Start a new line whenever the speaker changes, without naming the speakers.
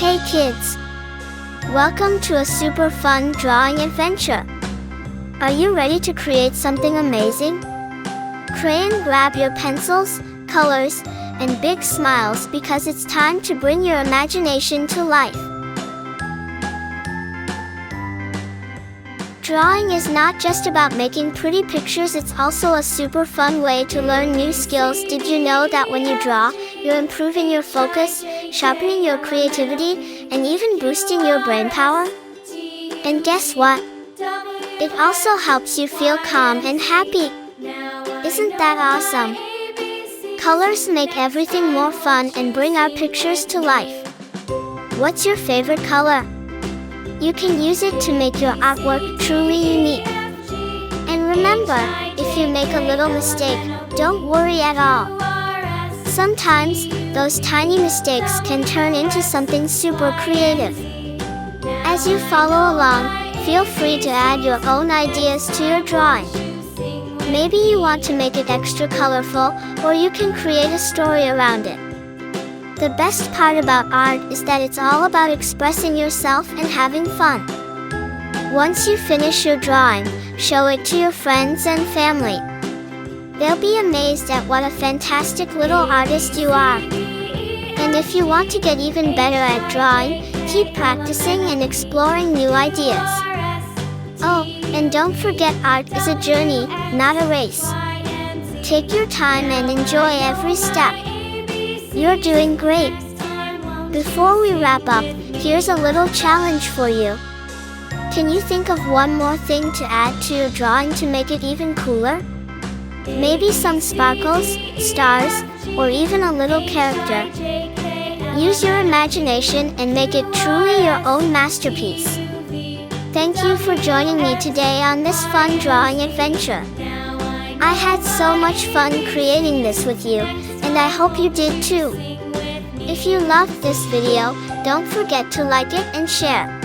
Hey kids! Welcome to a super fun drawing adventure. Are you ready to create something amazing? Crayon, grab your pencils, colors, and big smiles because it's time to bring your imagination to life. Drawing is not just about making pretty pictures, it's also a super fun way to learn new skills. Did you know that when you draw, you're improving your focus, sharpening your creativity, and even boosting your brain power? And guess what? It also helps you feel calm and happy. Isn't that awesome? Colors make everything more fun and bring our pictures to life. What's your favorite color? You can use it to make your artwork truly unique. And remember, if you make a little mistake, don't worry at all. Sometimes, those tiny mistakes can turn into something super creative. As you follow along, feel free to add your own ideas to your drawing. Maybe you want to make it extra colorful, or you can create a story around it. The best part about art is that it's all about expressing yourself and having fun. Once you finish your drawing, show it to your friends and family. They'll be amazed at what a fantastic little artist you are. And if you want to get even better at drawing, keep practicing and exploring new ideas. Oh, and don't forget, art is a journey, not a race. Take your time and enjoy every step. You're doing great. Before we wrap up, here's a little challenge for you. Can you think of one more thing to add to your drawing to make it even cooler? Maybe some sparkles, stars, or even a little character. Use your imagination and make it truly your own masterpiece. Thank you for joining me today on this fun drawing adventure. I had so much fun creating this with you, and I hope you did too. If you loved this video, don't forget to like it and share.